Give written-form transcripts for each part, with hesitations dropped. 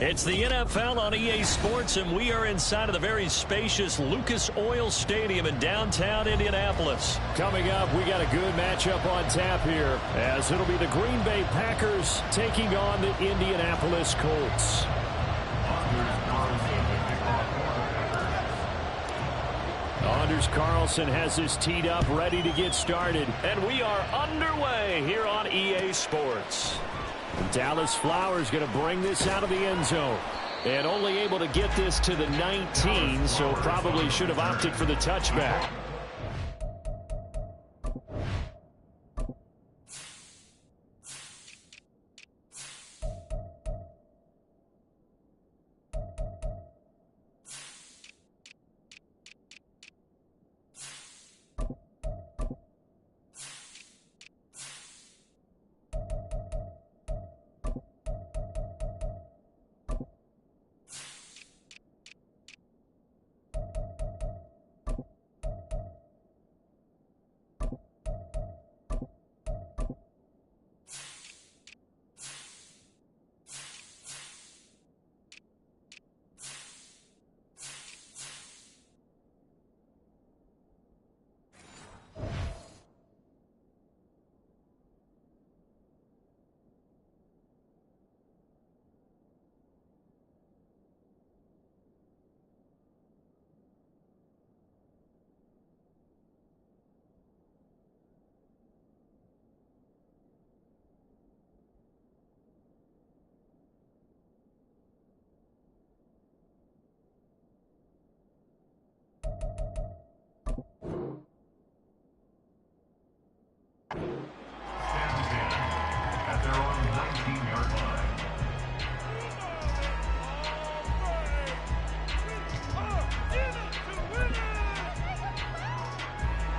It's the NFL on EA Sports, and we are inside of the very spacious Lucas Oil Stadium in downtown Indianapolis. Coming up, we got a good matchup on tap here, as it'll be the Green Bay Packers taking on the Indianapolis Colts. Anders Carlson has this teed up, ready to get started. And we are underway here on EA Sports. Dallas Flowers going to bring this out of the end zone. And only able to get this to the 19, so probably should have opted for the touchback.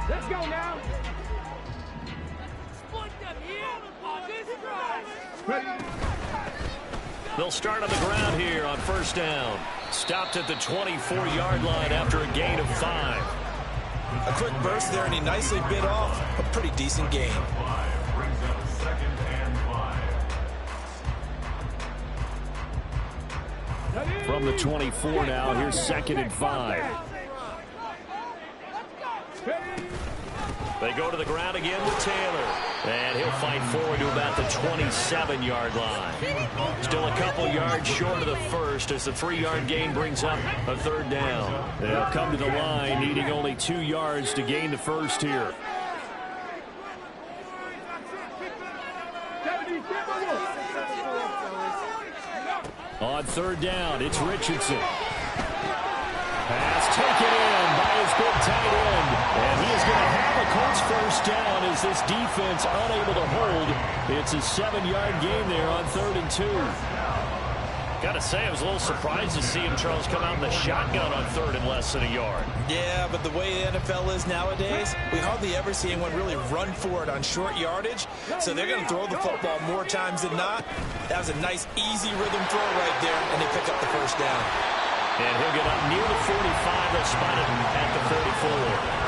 Let's go now. Split them here on this drive. They'll start on the ground here on first down. Stopped at the 24-yard line after a gain of 5. A quick burst there, and he nicely bit off a pretty decent gain. From the 24 now, here's 2nd and 5. They go to the ground again with Taylor. And he'll fight forward to about the 27-yard line. Still a couple yards short of the first as the 3-yard gain brings up a 3rd down. They'll come to the line, needing only 2 yards to gain the first here. On 3rd down, it's Richardson. Pass taken in by his big tight end. And he is going to have a Colts first down as this defense unable to hold. It's a 7-yard gain there on 3rd and 2. Got to say, I was a little surprised to see him, Charles, come out in the shotgun on 3rd and less than a yard. Yeah, but the way the NFL is nowadays, we hardly ever see anyone really run for it on short yardage. So they're going to throw the football more times than not. That was a nice, easy rhythm throw right there, and they pick up the first down. And he'll get up near the 45. They'll spot him at the 44.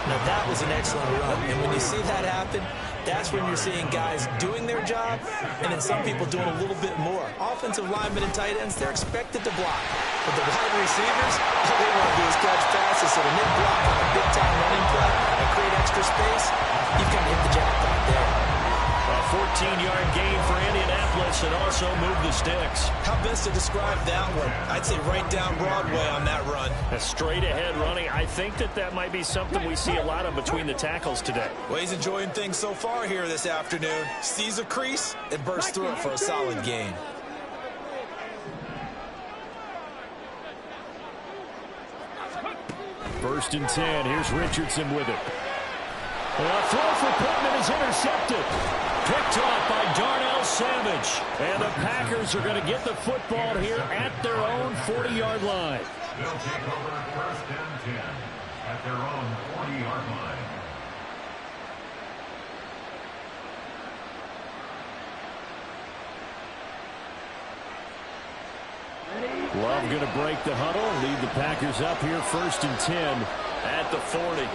Now, that was an excellent run. And when you see that happen, that's when you're seeing guys doing their job and then some people doing a little bit more. Offensive linemen and tight ends, they're expected to block. But the wide receivers, all they want to do is catch passes. So when they block on a big-time running play and create extra space, you've got to hit the jackpot there. A 14-yard gain for Indianapolis and also move the sticks. How best to describe that one? I'd say right down Broadway on that run. A straight-ahead running. I think that might be something we see a lot of between the tackles today. Well, he's enjoying things so far here this afternoon. Sees a crease and bursts through it for a solid gain. First and 10. Here's Richardson with it. A throw for Pittman is intercepted. Picked off by Darnell Savage. And the Packers are going to get the football here at their own 40-yard line. They'll take over 1st and 10 at their own 40-yard line. Love going to break the huddle, lead the Packers up here 1st and 10 at the 40.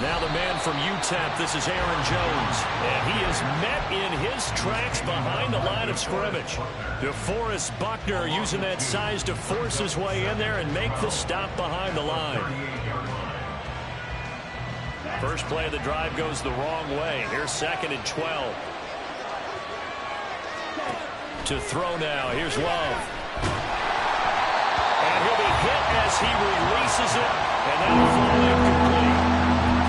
Now the man from UTEP, this is Aaron Jones. And he is met in his tracks behind the line of scrimmage. DeForest Buckner using that size to force his way in there and make the stop behind the line. First play of the drive goes the wrong way. Here's 2nd and 12. To throw now. Here's Love. And he'll be hit as he releases it. And that'll fall incomplete.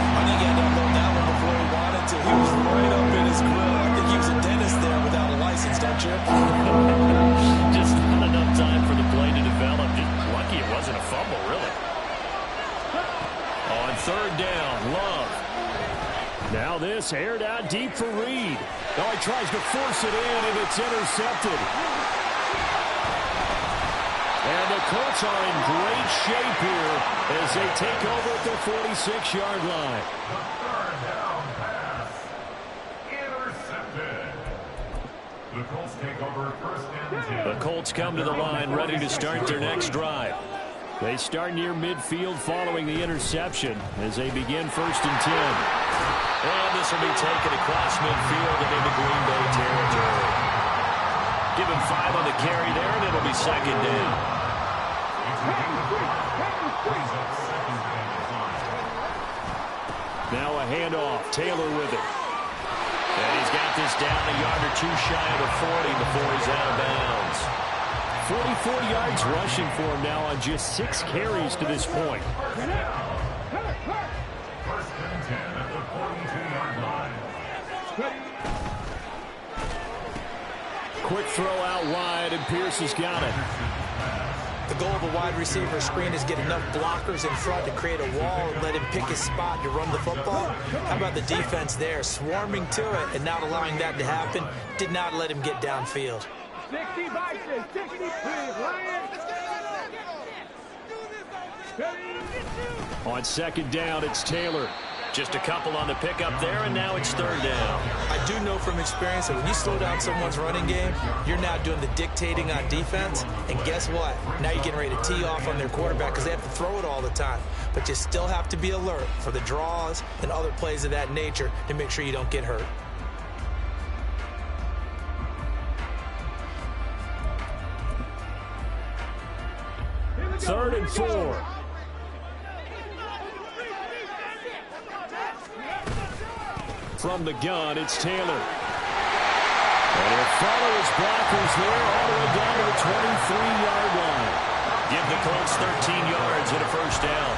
I think he had to upload that one before he wanted to. He was right up in his grill. I think he was a dentist there without a license, don't you? Just not enough time for the play to develop. Just lucky it wasn't a fumble, really. On 3rd down, Love. Now this aired out deep for Reed. Oh, he tries to force it in, and it's intercepted. And the Colts are in great shape here as they take over at their 46-yard line. The 3rd down pass. Intercepted. The Colts take over 1st and 10. The Colts come to the line ready to start their next drive. They start near midfield following the interception as they begin 1st and 10. And this will be taken across midfield and into Green Bay territory. Give him 5 on the carry there, and it'll be 2nd down. Now a handoff. Taylor with it. And he's got this down a yard or 2 shy of the 40 before he's out of bounds. 44 yards rushing for him now on just 6 carries to this point. 1st and 10 at the 42-yard line. Quick throw out wide, and Pierce has got it. The goal of a wide receiver screen is get enough blockers in front to create a wall and let him pick his spot to run the football. How about the defense there, swarming to it and not allowing that to happen? Did not let him get downfield. 60 boxes, 60 please, Lions. On 2nd down, it's Taylor. Just a couple on the pickup there, and now it's 3rd down. I do know from experience that when you slow down someone's running game, you're now doing the dictating on defense. And guess what? Now you're getting ready to tee off on their quarterback because they have to throw it all the time. But you still have to be alert for the draws and other plays of that nature to make sure you don't get hurt. Third and 4. From the gun, it's Taylor. And he'll follow his blockers there all the way down to the 23-yard line. Give the Colts 13 yards and a 1st down.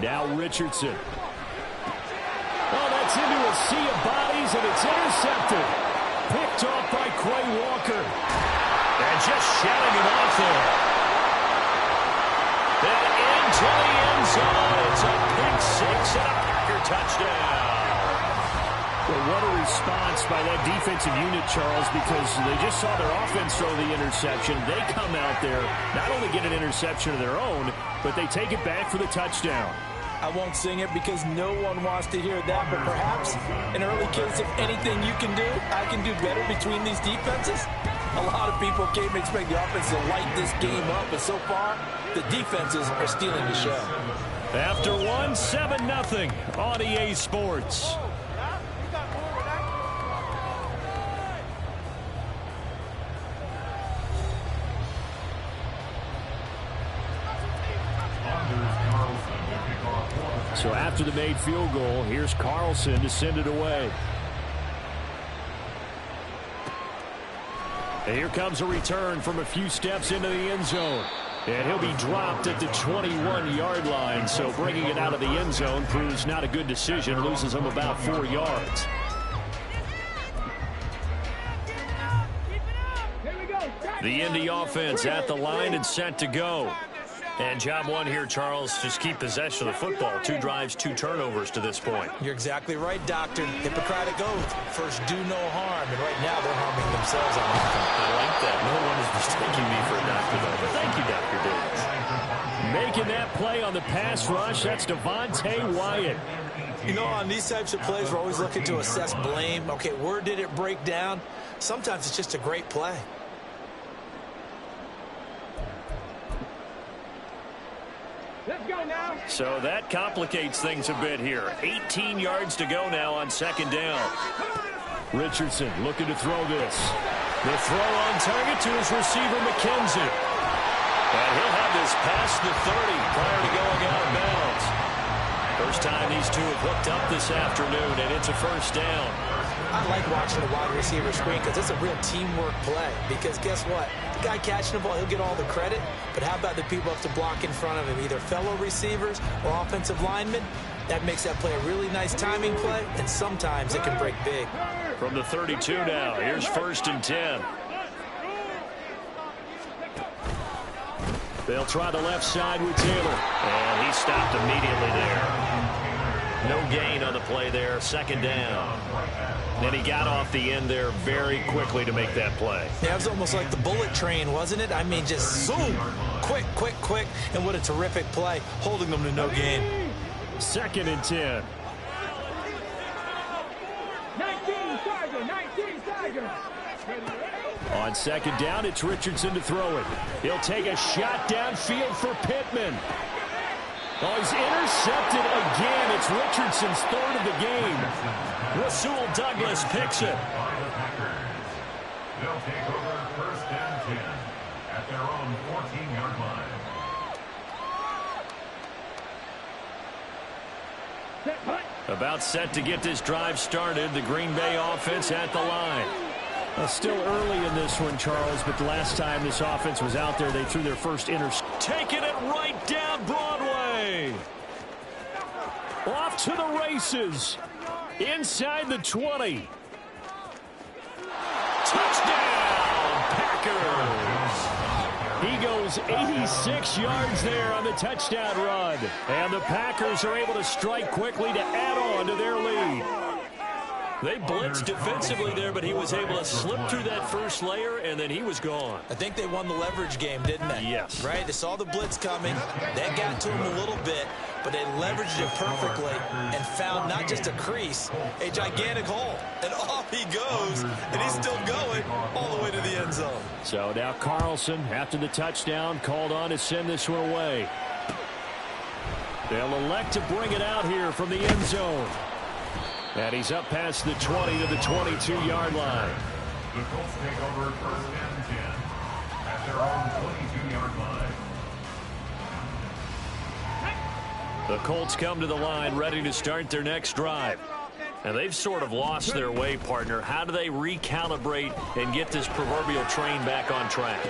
Now Richardson. Oh, that's into a sea of bodies, and it's intercepted. Picked off by Quay Walker. And just shouting him off there. Then into the end zone. It's a pick 6 and a Packer touchdown. Well, what a response by that defensive unit, Charles, because they just saw their offense throw the interception. They come out there, not only get an interception of their own, but they take it back for the touchdown. I won't sing it because no one wants to hear that, but perhaps in early case, if anything you can do, I can do better between these defenses. A lot of people came to expect the offense to light this game up, but so far, the defenses are stealing the show. After one, 7-0 on EA Sports. So after the made field goal, here's Carlson to send it away. And here comes a return from a few steps into the end zone. And he'll be dropped at the 21-yard line. So bringing it out of the end zone proves not a good decision. Loses him about 4 yards. The Indy offense at the line and set to go. And job one here, Charles, just keep possession of the football. 2 drives, 2 turnovers to this point. You're exactly right, Doctor. Hippocratic oath. First, do no harm. And right now, they're harming themselves on offense. I like that. No one is mistaking me for a doctor, though. But thank you, Dr. Davis. Making that play on the pass rush, that's Devontae Wyatt. You know, on these types of plays, we're always looking to assess blame. Okay, where did it break down? Sometimes it's just a great play. Let's go now. So that complicates things a bit here. 18 yards to go now on second down. Richardson looking to throw this. The throw on target to his receiver, McKenzie. And he'll have this past the 30 prior to going out of bounds. First time these two have hooked up this afternoon, and it's a first down. I like watching the wide receiver screen because it's a real teamwork play. Because guess what? The guy catching the ball, he'll get all the credit. But how about the people have to block in front of him, either fellow receivers or offensive linemen? That makes that play a really nice timing play, and sometimes it can break big. From the 32 now, here's 1st and 10. They'll try the left side with Taylor. And he stopped immediately there. No gain on the play there, second down. And he got off the end there very quickly to make that play. Yeah, it was almost like the bullet train, wasn't it? I mean, just zoom, quick, quick, quick. And what a terrific play, holding them to no gain. 2nd and 10. 19 Tiger, 19 Tiger. On second down, it's Richardson to throw it. He'll take a shot downfield for Pittman. Oh, he's intercepted again. It's Richardson's 3rd of the game. Rasul Douglas picks it. They'll take over 1st and 10 at their own 14-yard line. About set to get this drive started. The Green Bay offense at the line. Still early in this one, Charles, but the last time this offense was out there, they threw their first interception. Taking it right down Broadway. Off to the races. Inside the 20. Touchdown, Packers. He goes 86 yards there on the touchdown run. And the Packers are able to strike quickly to add on to their lead. They blitzed defensively there, but he was able to slip through that first layer, and then he was gone. I think they won the leverage game, didn't they? Yes. Right? They saw the blitz coming. That got to him a little bit, but they leveraged it perfectly and found not just a crease, a gigantic hole. And off he goes, and he's still going all the way to the end zone. So now Carlson, after the touchdown, called on to send this one away. They'll elect to bring it out here from the end zone. And he's up past the 20 to the 22-yard line. The Colts take over 1st and 10 at their own 22-yard line. The Colts come to the line ready to start their next drive. And they've sort of lost their way, partner. How do they recalibrate and get this proverbial train back on track?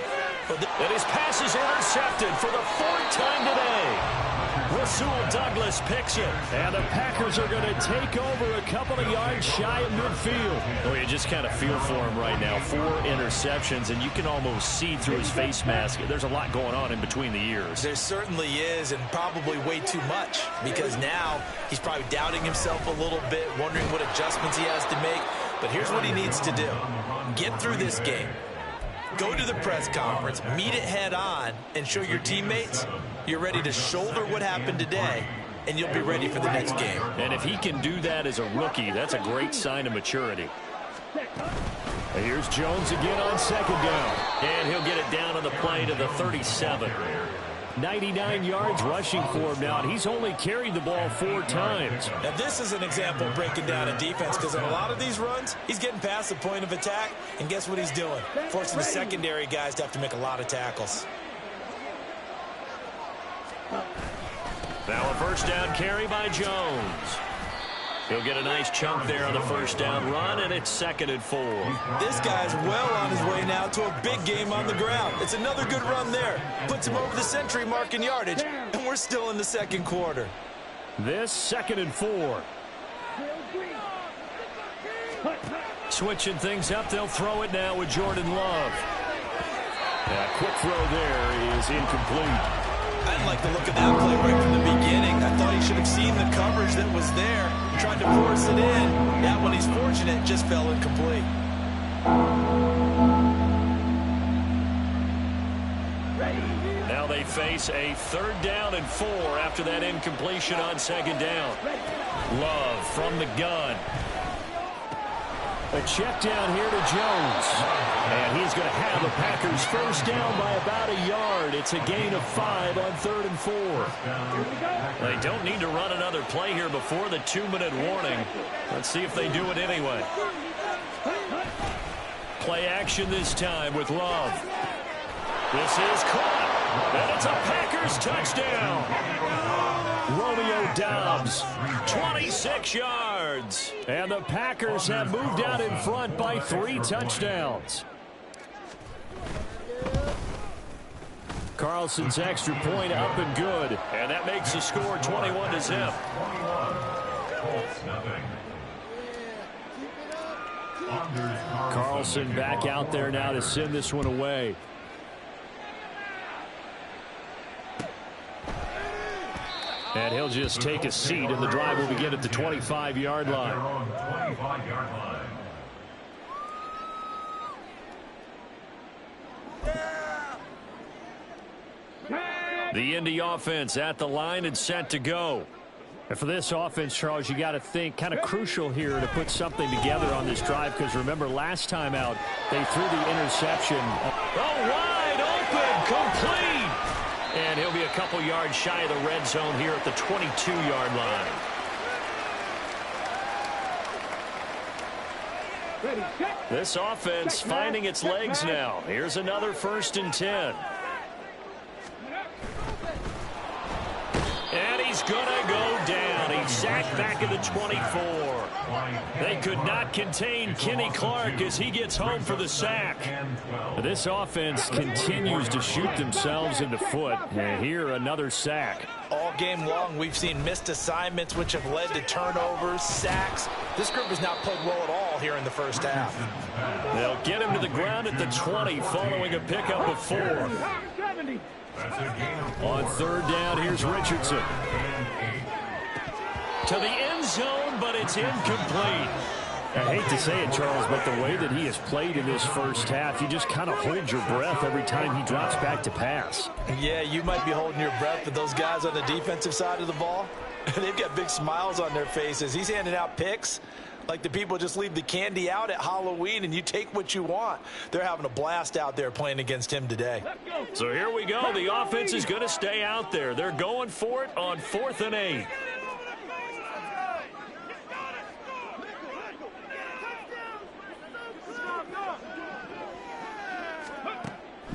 And his pass is intercepted for the 4th time today. Rasul Douglas picks it. And the Packers are going to take over a couple of yards shy of midfield. Oh, you just kind of feel for him right now. 4 interceptions, and you can almost see through his face mask. There's a lot going on in between the ears. There certainly is, and probably way too much, because now he's probably doubting himself a little bit, wondering what adjustments he has to make. But here's what he needs to do. Get through this game. Go to the press conference, meet it head on, and show your teammates you're ready to shoulder what happened today, and you'll be ready for the next game. And if he can do that as a rookie, that's a great sign of maturity. And here's Jones again on second down. And he'll get it down on the play to the 37. 99 yards rushing for him now, and he's only carried the ball 4 times. Now, this is an example of breaking down a defense, because in a lot of these runs, he's getting past the point of attack, and guess what he's doing? Forcing the secondary guys to have to make a lot of tackles. Now a first down carry by Jones. He'll get a nice chunk there on the first down run, and it's 2nd and 4. This guy's well on his way now to a big game on the ground. It's another good run there. Puts him over the century mark in yardage, and we're still in the 2nd quarter. This 2nd and 4. Switching things up, they'll throw it now with Jordan Love. A quick throw there is incomplete. I didn't like the look of that play right from the beginning. I thought he should have seen the coverage that was there, tried to force it in. That one, he's fortunate, just fell incomplete. Now they face a 3rd down and 4 after that incompletion on 2nd down. Love from the gun. A check down here to Jones. And he's going to have the Packers first down by about a yard. It's a gain of 5 on 3rd and 4. They don't need to run another play here before the 2-minute warning. Let's see if they do it anyway. Play action this time with Love. This is caught. And it's a Packers touchdown. Romeo Doubs. 26 yards. And the Packers have moved out in front by 3 touchdowns. Carlson's extra point up and good. And that makes the score 21-0. Carlson back out there now to send this one away. And he'll just take a seat, and the drive will begin at the 25-yard line. The Indy offense at the line and set to go. And for this offense, Charles, you got to think kind of crucial here to put something together on this drive, because remember last time out they threw the interception. Oh, wide open, complete. And he'll be a couple yards shy of the red zone here at the 22-yard line. This offense finding its legs now. Here's another 1st and 10. And he's going to go down. He's sacked back at the 24. They could not contain Kenny Clark as he gets home for the sack. This offense continues to shoot themselves in the foot. And here, another sack. All game long, we've seen missed assignments, which have led to turnovers, sacks. This group has not played well at all here in the first half. They'll get him to the ground at the 20 following a pickup of 4. On 3rd down, here's Richardson. To the end zone, but it's incomplete. I hate to say it, Charles, but the way that he has played in this first half, you just kind of hold your breath every time he drops back to pass. Yeah, you might be holding your breath, but those guys on the defensive side of the ball, they've got big smiles on their faces. He's handing out picks like the people just leave the candy out at Halloween and you take what you want. They're having a blast out there playing against him today. So here we go. The offense is going to stay out there. They're going for it on 4th and 8.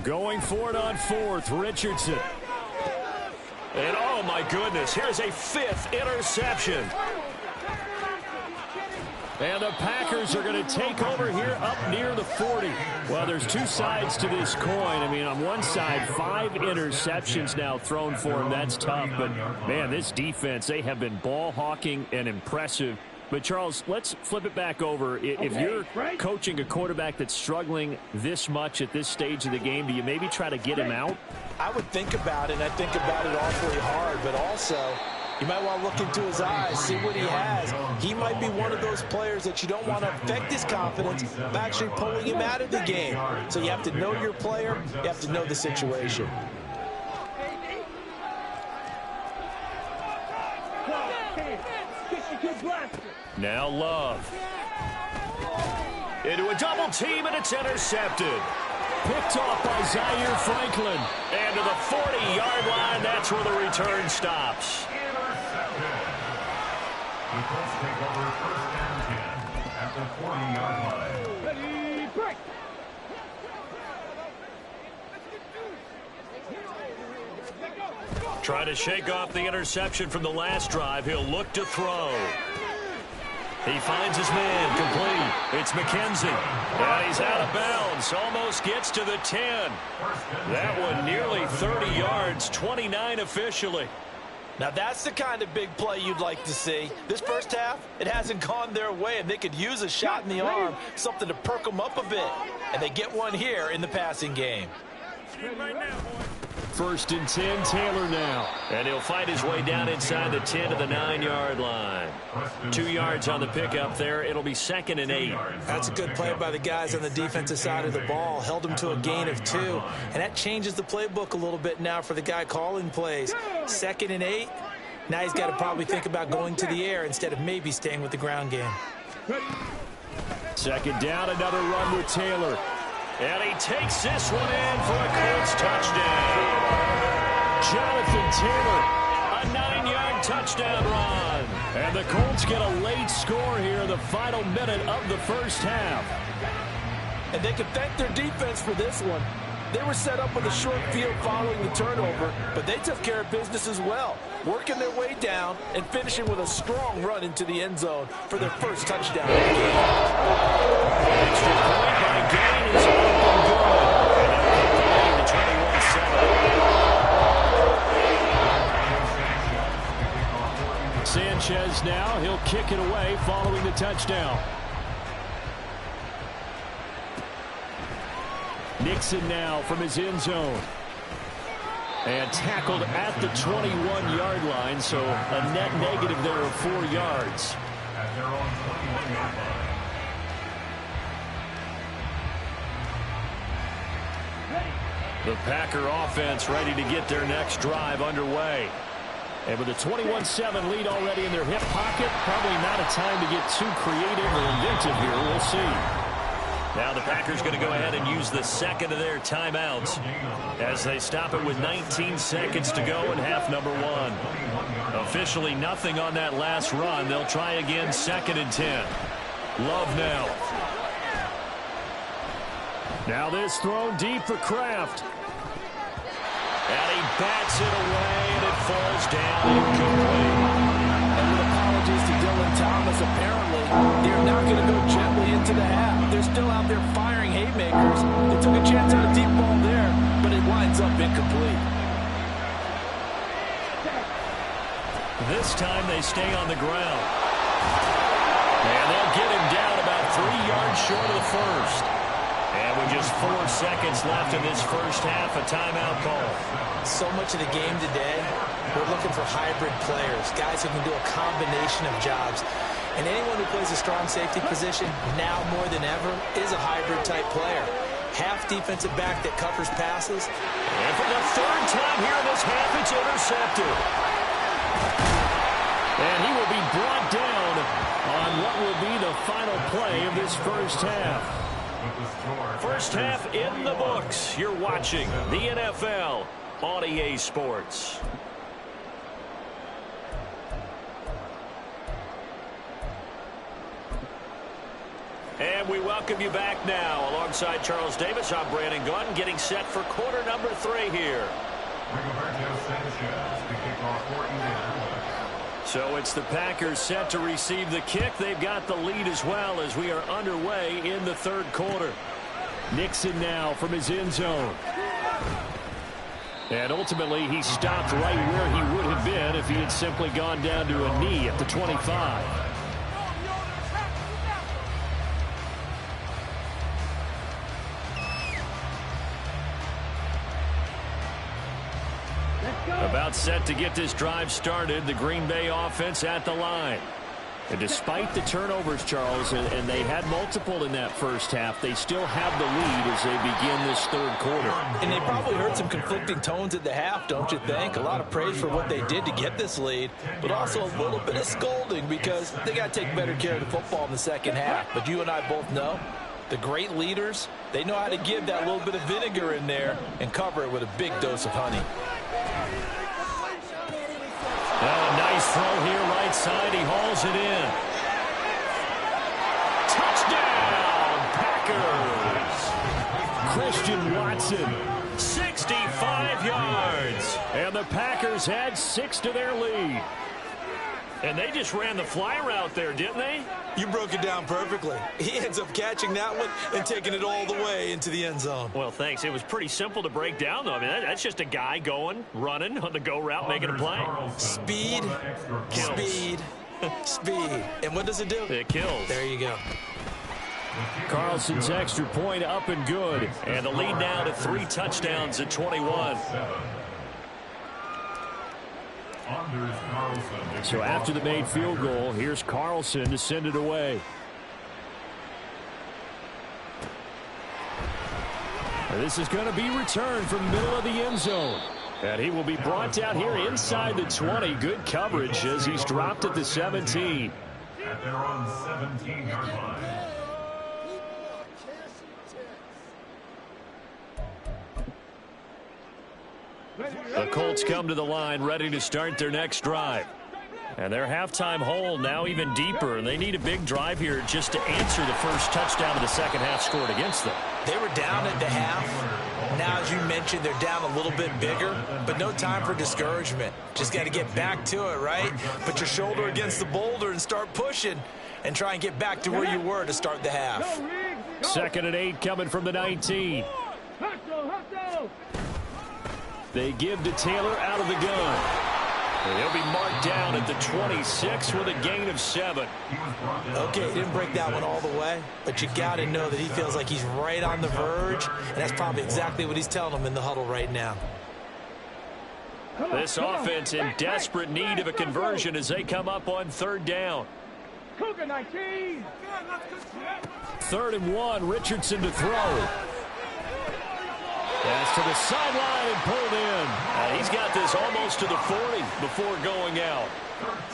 Going for it on 4th, Richardson. And oh my goodness, here's a 5th interception. And the Packers are going to take over here up near the 40. Well, there's 2 sides to this coin. I mean, on one side, 5 interceptions now thrown for him. That's tough. But, man, this defense, they have been ball hawking and impressive. But, Charles, let's flip it back over. If you're coaching a quarterback that's struggling this much at this stage of the game, do you maybe try to get him out? I would think about it. I think about it awfully hard. But also, you might want to look into his eyes, see what he has. He might be one of those players that you don't want to affect his confidence by actually pulling him out of the game. So you have to know your player. You have to know the situation. Now Love. Into a double team, and it's intercepted. Picked off by Zaire Franklin. And to the 40-yard line, that's where the return stops. The Colts take over 1st and 10 at the 40-yard line. Ready, break. Try to shake off the interception from the last drive. He'll look to throw. He finds his man, complete. It's McKenzie. And he's out of bounds. Almost gets to the 10. That one nearly 30 yards, 29 officially. Now that's the kind of big play you'd like to see. This first half, it hasn't gone their way, and they could use a shot in the arm, something to perk them up a bit. And they get one here in the passing game. First and 10, Taylor now. And he'll fight his way down inside the 10 to the 9-yard line. 2 yards on the pickup there. It'll be 2nd and 8. That's a good play by the guys on the defensive side of the ball. Held them to a gain of 2. And that changes the playbook a little bit now for the guy calling plays. 2nd and 8. Now he's got to probably think about going to the air instead of maybe staying with the ground game. Second down, another run with Taylor. And he takes this one in for a Colts touchdown. Jonathan Taylor. A 9-yard touchdown run. And the Colts get a late score here in the final minute of the first half. And they can thank their defense for this one. They were set up with a short field following the turnover, but they took care of business as well, working their way down and finishing with a strong run into the end zone for their first touchdown of the game. Extra point by Gain is up and good. And they'll keep the lead to 21-7. Sanchez now, he'll kick it away following the touchdown. Nixon now from his end zone. And tackled at the 21-yard line, so a net negative there of 4 yards. At their own 21-yard line. The Packer offense ready to get their next drive underway. And with a 21-7 lead already in their hip pocket, probably not a time to get too creative or inventive here. We'll see. Now the Packers going to go ahead and use the second of their timeouts as they stop it with 19 seconds to go in half number 1. Officially nothing on that last run. They'll try again, 2nd and 10. Love now. Now this thrown deep for Kraft. And he bats it away, and it falls down incomplete. And with apologies to Dylan Thomas, apparently they're not going to go gently into the half. They're still out there firing haymakers. They took a chance on a deep ball there, but it winds up incomplete. This time they stay on the ground. And they'll get him down about 3 yards short of the first. And with just 4 seconds left in this first half, a timeout call. So much of the game today, we're looking for hybrid players, guys who can do a combination of jobs. And anyone who plays a strong safety position, now more than ever, is a hybrid-type player. Half defensive back that covers passes. And for the 3rd time here in this half, it's intercepted. And he will be brought down on what will be the final play of this first half. First half in the books. You're watching the NFL on EA Sports. And we welcome you back now. Alongside Charles Davis, I'm Brandon Gunn, getting set for quarter number 3 here. So it's the Packers set to receive the kick. They've got the lead as well as we are underway in the 3rd quarter. Nixon now from his end zone. And ultimately, he stopped right where he would have been if he had simply gone down to a knee at the 25. About set to get this drive started, the Green Bay offense at the line. And despite the turnovers, Charles, and they had multiple in that first half, they still have the lead as they begin this 3rd quarter. And they probably heard some conflicting tones at the half, don't you think? A lot of praise for what they did to get this lead, but also a little bit of scolding because they got to take better care of the football in the second half. But you and I both know the great leaders, they know how to give that little bit of vinegar in there and cover it with a big dose of honey. Oh, nice throw here, right side. He hauls it in. Touchdown, Packers. Christian Watson. 65 yards. And the Packers add 6 to their lead. And they just ran the fly route there, didn't they? You broke it down perfectly. He ends up catching that one and taking it all the way into the end zone. Well, thanks. It was pretty simple to break down, though. I mean, that's just a guy going, running on the go route, making a play. Speed, Kills. speed, speed. And what does it do? It kills. There you go. Carlson's extra point up and good. And the lead now to 3 touchdowns at 21. So after the made field goal, here's Carlson to send it away. And this is going to be returned from middle of the end zone. And he will be brought down here inside the 20. Good coverage as he's dropped at the 17. At their own 17-yard line. The Colts come to the line ready to start their next drive. And their halftime hole now even deeper. And they need a big drive here just to answer the first touchdown of the second half scored against them. They were down at the half. Now, as you mentioned, they're down a little bit bigger, but no time for discouragement. Just got to get back to it, right? Put your shoulder against the boulder and start pushing and try and get back to where you were to start the half. 2nd and 8 coming from the 19. They give to Taylor out of the gun. And he'll be marked down at the 26 with a gain of 7. Okay, he didn't break that one all the way, but you got to know that he feels like he's right on the verge, and that's probably exactly what he's telling them in the huddle right now. This offense in desperate need of a conversion as they come up on 3rd down. 3rd and 1, Richardson to throw. Pass to the sideline and pulled in. He's got this almost to the 40 before going out.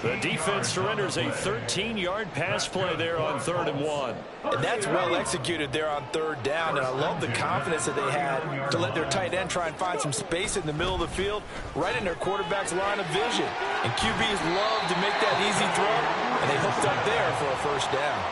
The defense surrenders a 13-yard pass play there on 3rd and 1. And that's well executed there on 3rd down, and I love the confidence that they had to let their tight end try and find some space in the middle of the field, right in their quarterback's line of vision. And QBs love to make that easy throw, and they hooked up there for a 1st down.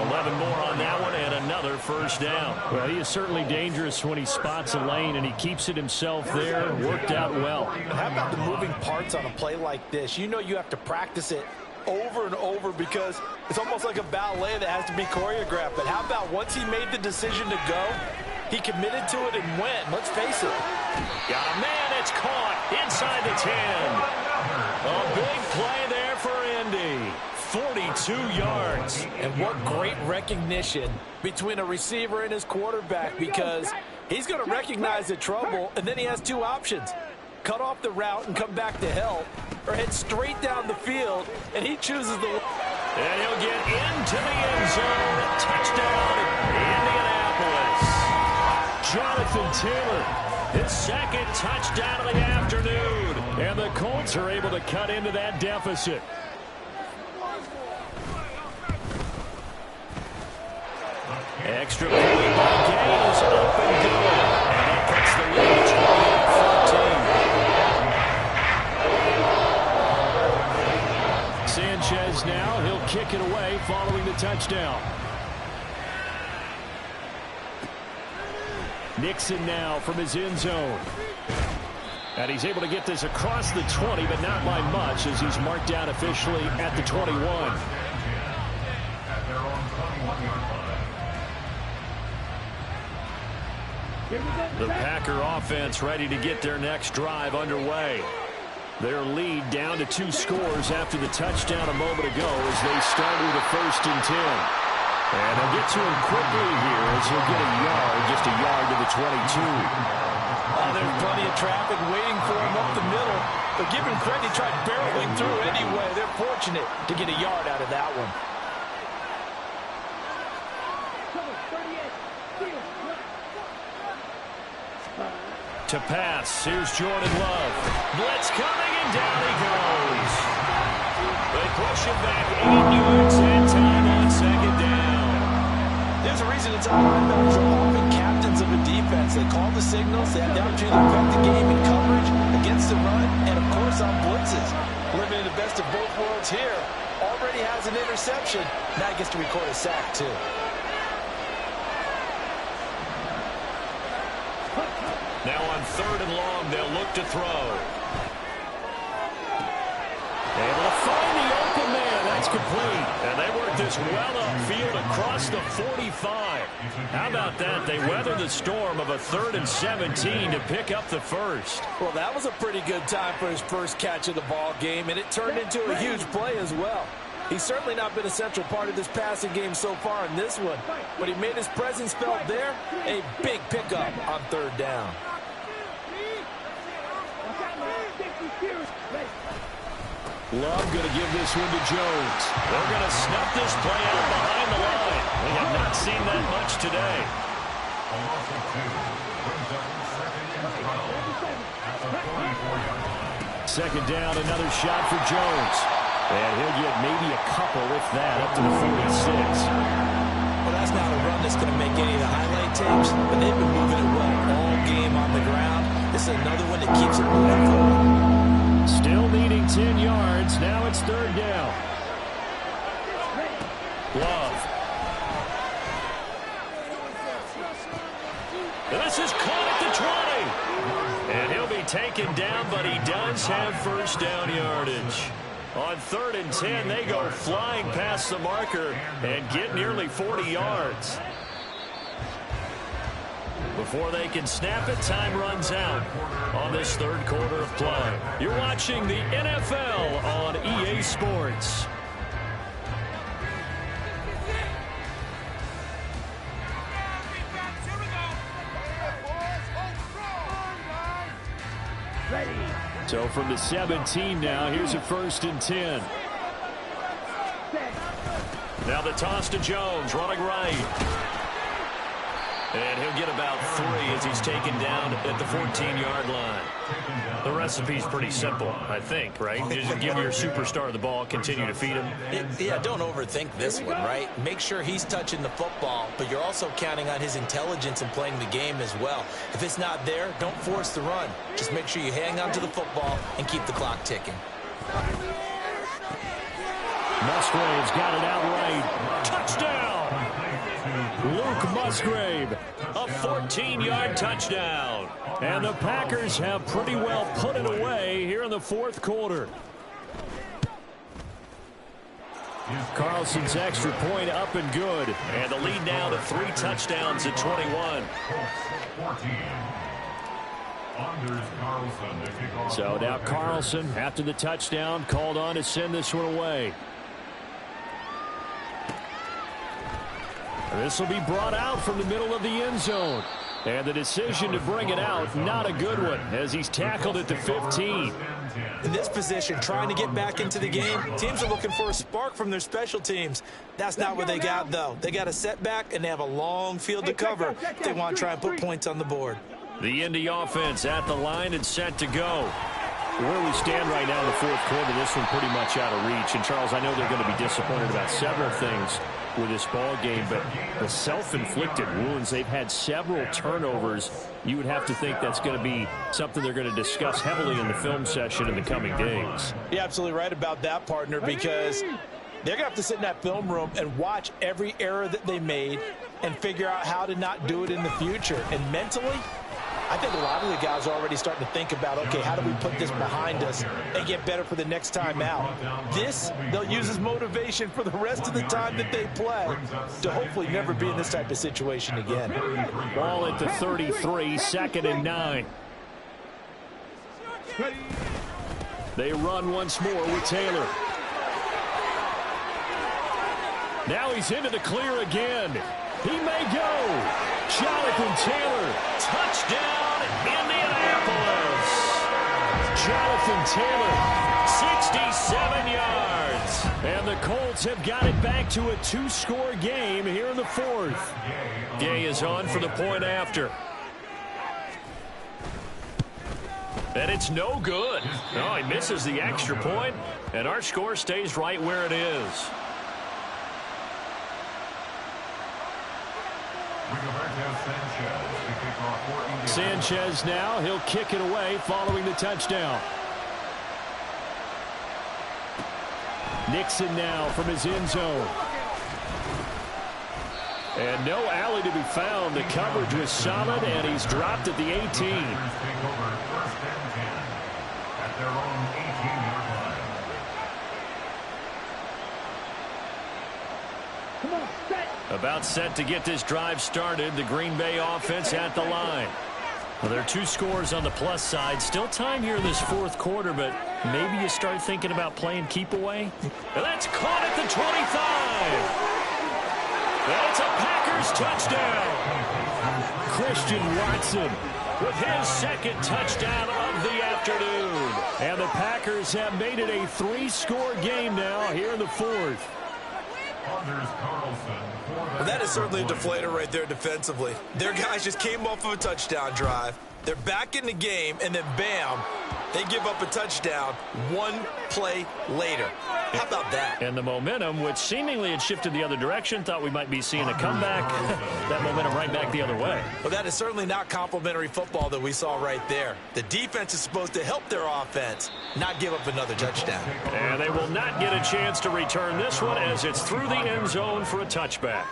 11 more on that one and another 1st down. Well, he is certainly dangerous when he spots a lane, and he keeps it himself there. Worked out well. And how about the moving parts on a play like this? You know you have to practice it over and over because it's almost like a ballet that has to be choreographed. But how about once he made the decision to go, he committed to it and went. Let's face it. Got a man, it's caught inside the 10. A big play there for Indy. 42 yards. And what great recognition between a receiver and his quarterback, because he's going to recognize the trouble, and then he has 2 options. Cut off the route and come back to help, or head straight down the field, and he chooses the... And he'll get into the end zone. Touchdown, Indianapolis. Jonathan Taylor, his 2nd touchdown of the afternoon. And the Colts are able to cut into that deficit. Extra point by Gay is up and good. And that cuts the lead to 28-14. Sanchez now, he'll kick it away following the touchdown. Nixon now from his end zone. And he's able to get this across the 20, but not by much, as he's marked down officially at the 21. At their own 21-yard line. The Packer offense ready to get their next drive underway. Their lead down to 2 scores after the touchdown a moment ago as they start with a 1st and 10. And they'll get to him quickly here as he'll get a yard, just a yard to the 22. There's plenty of traffic waiting for him up the middle, but give him credit, he tried barreling through anyway. They're fortunate to get a yard out of that one. To pass, here's Jordan Love. Blitz coming, and down he goes. They push him back 8 yards and time on 2nd down. There's a reason it's all linebackers are often captains of a defense. They call the signals, they have the opportunity to affect the game in coverage, against the run, and of course on blitzes. Living in the best of both worlds here. Already has an interception. Now he gets to record a sack too. Now on 3rd and long, they'll look to throw. Able to find the open man. That's complete. And they work this well upfield across the 45. How about that? They weather the storm of a 3rd and 17 to pick up the 1st. Well, that was a pretty good time for his first catch of the ball game, and it turned into a huge play as well. He's certainly not been a central part of this passing game so far in this one, but he made his presence felt there. A big pickup on 3rd down. Love going to give this one to Jones. They're going to snuff this play out behind the line. We have not seen that much today. A loss of 2 brings up 2nd and 12 at the 45. Second down, another shot for Jones. And he'll get maybe a couple, if that, up to the 46. Well, that's not a run that's going to make any of the highlight tapes, but they've been moving it well all game on the ground. This is another one that keeps it moving forward. Still needing 10 yards. Now it's third down. Love. This is caught at the 20. And he'll be taken down, but he does have first down yardage. On 3rd and 10, they go flying past the marker and get nearly 40 yards. Before they can snap it, time runs out on this third quarter of play. You're watching the NFL on EA Sports. So from the 17 now, here's a 1st and 10. Now the toss to Jones, running right. And he'll get about 3 as he's taken down at the 14-yard line. The recipe's pretty simple, I think, right? You just give your superstar the ball, continue to feed him. Yeah, don't overthink this one, right? Make sure he's touching the football, but you're also counting on his intelligence in playing the game as well. If it's not there, don't force the run. Just make sure you hang on to the football and keep the clock ticking. Musgrave's got it outright. Touchdown! Luke Musgrave, a 14-yard touchdown. And the Packers have pretty well put it away here in the 4th quarter. Carlson's extra point up and good. And the lead now to 3 touchdowns at 21. So now Carlson, after the touchdown, called on to send this one away. This will be brought out from the middle of the end zone. And the decision to bring it out, not a good one, as he's tackled at the 15. In this position, trying to get back into the game, teams are looking for a spark from their special teams. That's not what they got, though. They got a setback, and they have a long field to cover if they want to try and put points on the board. The Indy offense at the line and set to go. Where we stand right now in the 4th quarter, this one pretty much out of reach. And, Charles, I know they're going to be disappointed about several things with this ball game, but the self-inflicted wounds, they've had several turnovers. You would have to think that's going to be something they're going to discuss heavily in the film session in the coming days. You're absolutely right about that, partner, because they're going to have to sit in that film room and watch every error that they made and figure out how to not do it in the future. And mentally, I think a lot of the guys are already starting to think about, okay, how do we put this behind us and get better for the next time out? This, they'll use as motivation for the rest of the time that they play to hopefully never be in this type of situation again. Ball at the 33, 2nd and 9. They run once more with Taylor. Now he's into the clear again. He may go. Jonathan Taylor, touchdown, Indianapolis. Jonathan Taylor, 67 yards. And the Colts have got it back to a 2-score game here in the 4th. Gay is on for the point after. And it's no good. Oh, he misses the extra point, and our score stays right where it is. Sanchez now, he'll kick it away following the touchdown. Nixon now from his end zone. And no alley to be found. The coverage was solid, and he's dropped at the 18. About set to get this drive started. The Green Bay offense at the line. Well, there are 2 scores on the plus side. Still time here in this 4th quarter, but maybe you start thinking about playing keep away. And that's caught at the 25. That's a Packers touchdown. Christian Watson with his 2nd touchdown of the afternoon. And the Packers have made it a 3-score game now here in the 4th. Well, that is certainly a deflator right there defensively. Their guys just came off of a touchdown drive. They're back in the game, and then bam, They give up a touchdown one play later. How about that? And the momentum, which seemingly had shifted the other direction, thought we might be seeing a comeback. That momentum right back the other way. Well, that is certainly not complimentary football that we saw right there. The defense is supposed to help their offense, not give up another touchdown. And they will not get a chance to return this one as it's through the end zone for a touchback.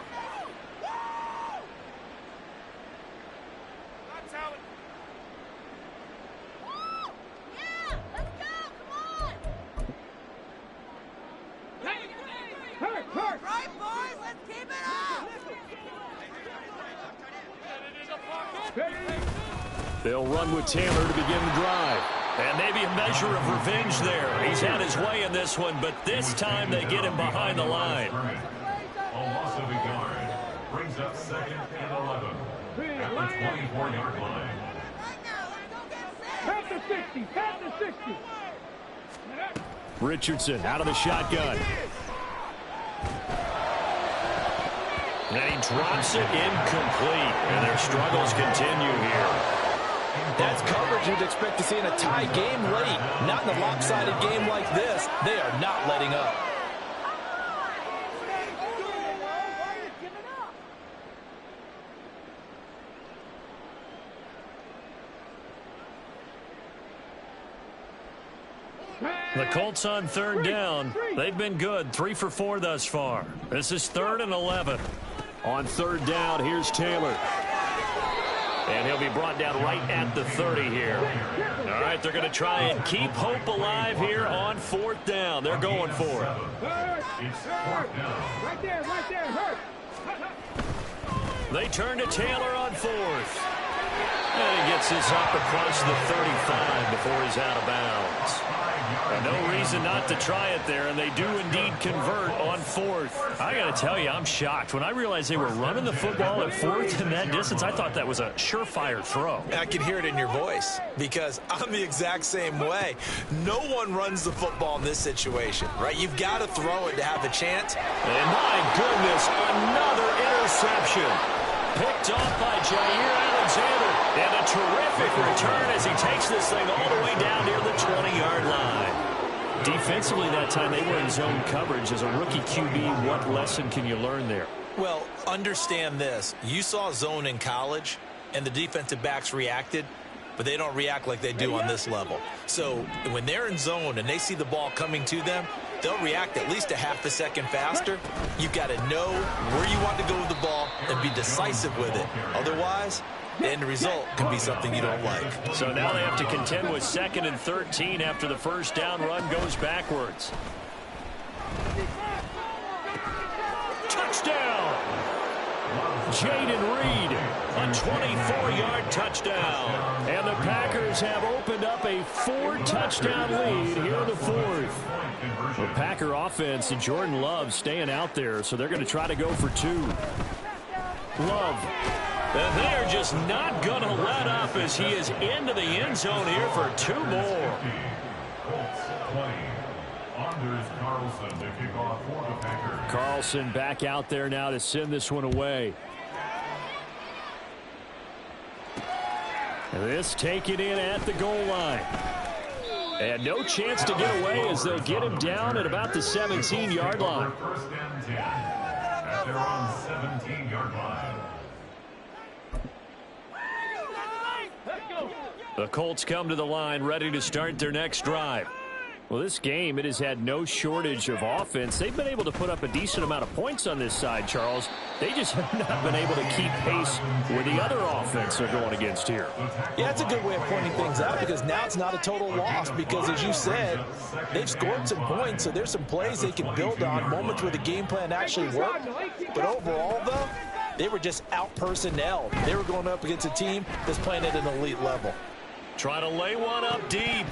They'll run with Taylor to begin the drive. And maybe a measure of revenge there. He's had his way in this one, but this time they get him behind the line. A loss of a yard. Brings up 2nd and 11 at the 24-yard line. Pat the 60, pat the 60. Richardson out of the shotgun. And he drops it incomplete. And their struggles continue here. That's coverage you'd expect to see in a tie game late. Not in a lopsided game like this. They are not letting up. The Colts on 3rd down. They've been good. 3 for 4 thus far. This is 3rd and 11. On 3rd down, here's Taylor. And he'll be brought down right at the 30 here. All right, they're going to try and keep hope alive here on 4th down. They're going for it. Right there, hurt. They turn to Taylor on 4th. And he gets this up across the 35 before he's out of bounds. And no reason not to try it there, and they do indeed convert on 4th. I got to tell you, I'm shocked. When I realized they were running the football at 4th in that distance, I thought that was a surefire throw. I can hear it in your voice because I'm the exact same way. No one runs the football in this situation, right? You've got to throw it to have a chance. And my goodness, another interception. Picked off by Jair Alexander. And a terrific return as he takes this thing all the way down near the 20-yard line. Defensively that time, they were in zone coverage. As a rookie QB, what lesson can you learn there? Well, understand this. You saw zone in college, and the defensive backs reacted, but they don't react like they do on this level. So when they're in zone and they see the ball coming to them, they'll react at least a half a second faster. You've got to know where you want to go with the ball and be decisive with it. Otherwise, the end result can be something you don't like. So now they have to contend with 2nd and 13 after the first down run goes backwards. Touchdown! Jaden Reed, a 24-yard touchdown. And the Packers have opened up a 4-touchdown lead here in the 4th. The Packer offense and Jordan Love staying out there, so they're going to try to go for 2. Love. And they are just not going to let up as he is into the end zone here for 2 more. Carlson to kick off for the Packers. Carlson back out there now to send this one away. This taken in at the goal line. And no chance to get away as they'll get him down at about the 17-yard line. First and 10 at their own 17-yard line. The Colts come to the line ready to start their next drive. Well, this game, it has had no shortage of offense. They've been able to put up a decent amount of points on this side, Charles. They just have not been able to keep pace with the other offense they're going against here. Yeah, it's a good way of pointing things out because now it's not a total loss because, as you said, they've scored some points, so there's some plays they can build on, moments where the game plan actually worked. But overall, though, they were just out-personnel. They were going up against a team that's playing at an elite level. Trying to lay one up deep.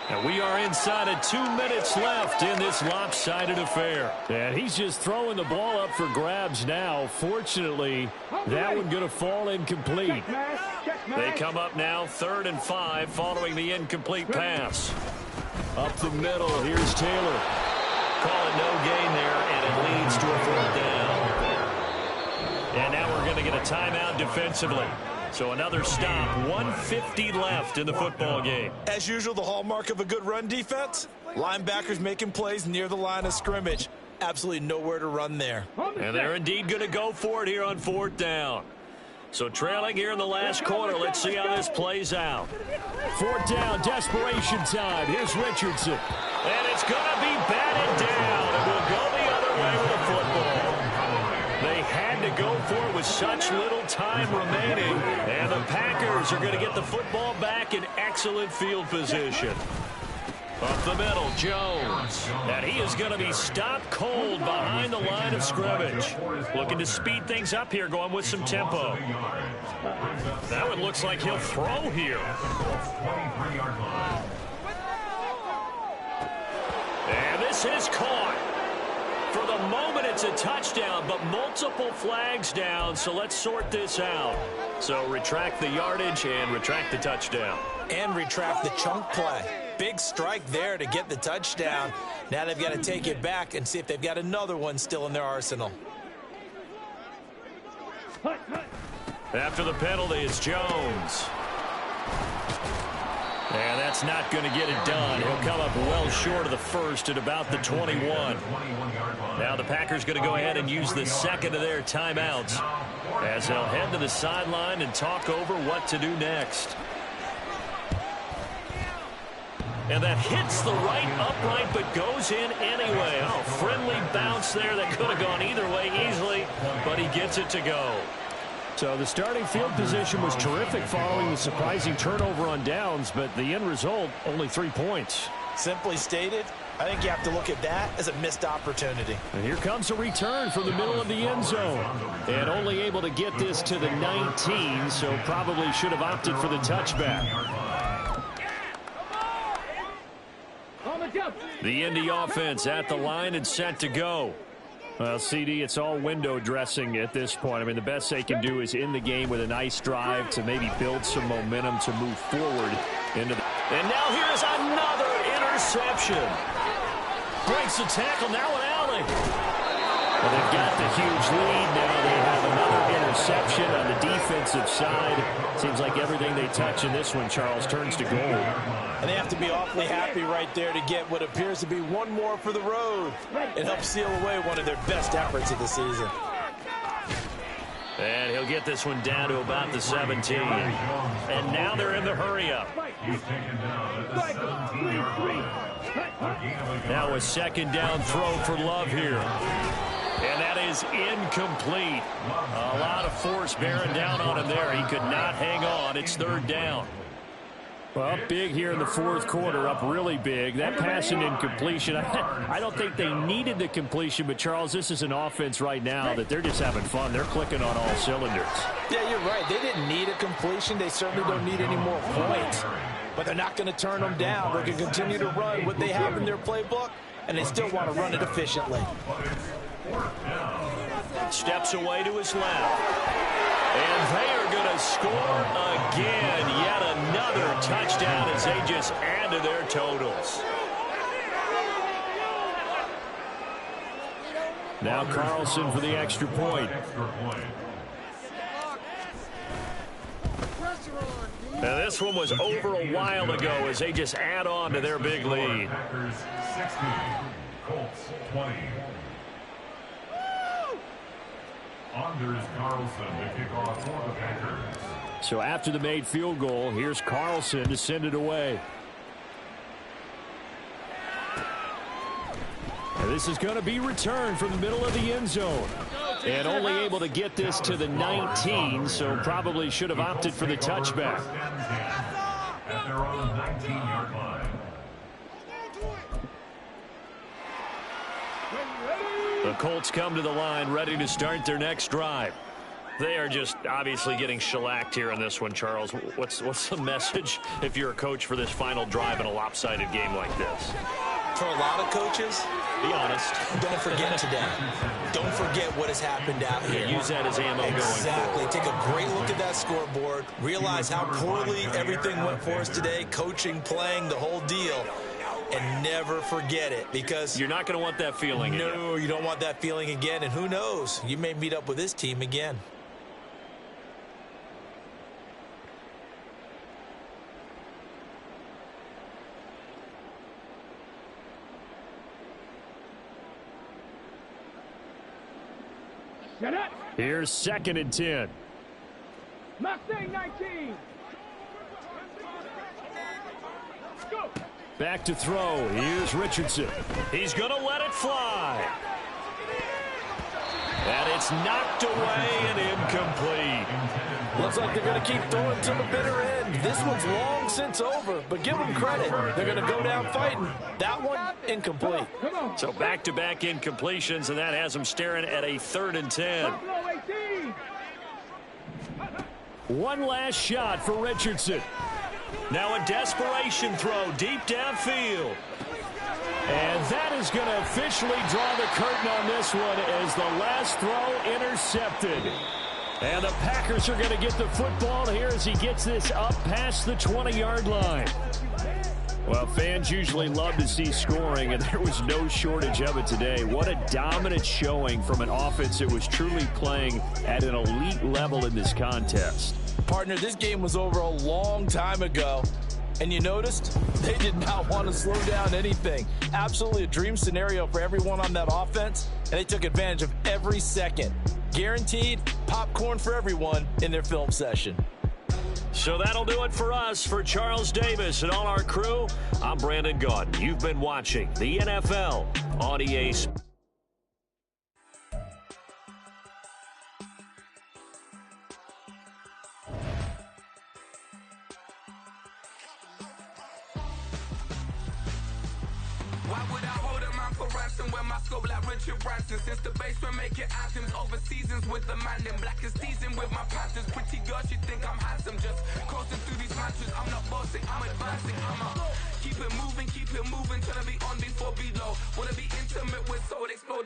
And we are inside of 2 minutes left in this lopsided affair. And he's just throwing the ball up for grabs now. Fortunately, that one going to fall incomplete. They come up now 3rd and 5 following the incomplete pass. Up the middle, here's Taylor. Call it no gain there, and it leads to a 4th down. And now we're going to get a timeout defensively. So another stop, 1:50 left in the football game. As usual, the hallmark of a good run defense, linebackers making plays near the line of scrimmage. Absolutely nowhere to run there. And they're indeed going to go for it here on 4th down. So trailing here in the last quarter. Let's see how this plays out. 4th down, desperation time. Here's Richardson. And it's going to be batted down. It will go the other way with the football. They had to go for it with such little time remaining. And the Packers are going to get the football back in excellent field position. Up the middle, Jones. And he is going to be stopped cold behind the line of scrimmage. Looking to speed things up here, going with some tempo. That one looks like he'll throw here. And this is caught. For the moment, it's a touchdown, but multiple flags down, so let's sort this out. So retract the yardage and retract the touchdown. And retract the chunk play. Big strike there to get the touchdown. Now they've got to take it back and see if they've got another one still in their arsenal. After the penalty, it's Jones. And that's not going to get it done. He'll come up well short of the first at about the 21. Now the Packers going to go ahead and use the second of their timeouts as they'll head to the sideline and talk over what to do next. And that hits the right upright but goes in anyway. Oh, friendly bounce there that could have gone either way easily, but he gets it to go. So the starting field position was terrific following the surprising turnover on downs, but the end result, only 3 points. Simply stated, I think you have to look at that as a missed opportunity. And here comes a return from the middle of the end zone. And only able to get this to the 19, so probably should have opted for the touchback. The Indy offense at the line and set to go. Well, CD, it's all window dressing at this point. I mean, the best they can do is in the game with a nice drive to maybe build some momentum to move forward into the... And now here is another interception. Breaks the tackle, now an alley. Well, they've got the huge lead. Now they have another interception on the defensive side. Seems like everything they touch in this one, Charles, turns to gold. And they have to be awfully happy right there to get what appears to be one more for the road. It helps seal away one of their best efforts of the season. And he'll get this one down to about the 17. And now they're in the hurry-up. Now a second down throw for Love here. And that is incomplete. A lot of force bearing down on him there. He could not hang on. It's 3rd down. Well, up big here in the 4th quarter, up really big. That pass and incompletion, I don't think they needed the completion, but Charles, this is an offense right now that they're just having fun. They're clicking on all cylinders. Yeah, you're right. They didn't need a completion. They certainly don't need any more points. But they're not going to turn them down. They can continue to run what they have in their playbook, and they still want to run it efficiently. Steps away to his left. And they are going to score again. Yet another touchdown as they just add to their totals. Now Carlson for the extra point. Now this one was over a while ago as they just add on to their big lead. Packers 60, Colts 20. Anders Carlson to kick off for the Packers. So after the made field goal, here's Carlson to send it away. And this is going to be returned from the middle of the end zone. And only able to get this to the 19, so probably should have opted for the touchback. At their own 19-yard line. The Colts come to the line ready to start their next drive. They are just obviously getting shellacked here in this one, Charles. What's the message if you're a coach for this final drive in a lopsided game like this? For a lot of coaches, be honest. Don't forget today. Don't forget what has happened out here. Yeah, use that as ammo going forward. Exactly. Take a great look at that scoreboard. Realize how poorly everything went for us today. Coaching, playing, the whole deal. And never forget it, because you're not going to want that feeling again. No, you don't want that feeling again. And who knows? You may meet up with this team again. Here's 2nd and 10. Mustang 19. Go. Back to throw. Here's Richardson. He's going to let it fly. And it's knocked away and incomplete. Looks like they're going to keep throwing to the bitter end. This one's long since over, but give them credit. They're going to go down fighting. That one, incomplete. So back-to-back incompletions, and that has them staring at a 3rd and 10. One last shot for Richardson. Now a desperation throw deep downfield. And that is going to officially draw the curtain on this one as the last throw intercepted. And the Packers are going to get the football here as he gets this up past the 20-yard line. Well, fans usually love to see scoring, and there was no shortage of it today. What a dominant showing from an offense that was truly playing at an elite level in this contest. Partner, this game was over a long time ago. And you noticed they did not want to slow down anything. Absolutely a dream scenario for everyone on that offense, and they took advantage of every second. Guaranteed popcorn for everyone in their film session. So that'll do it for us. For Charles Davis and all our crew, I'm Brandon Gaudin. You've been watching the NFL on EA Sports. Why would I hold a man for ransom when my scope like Richard Branson? Since the basement making items over seasons with the man in black is teasing with my panthers. Pretty girl, she think I'm handsome. Just coasting through these matches. I'm not bossing, I'm advancing. Keep it moving, trying to be on before below. Wanna be intimate with soul exploding.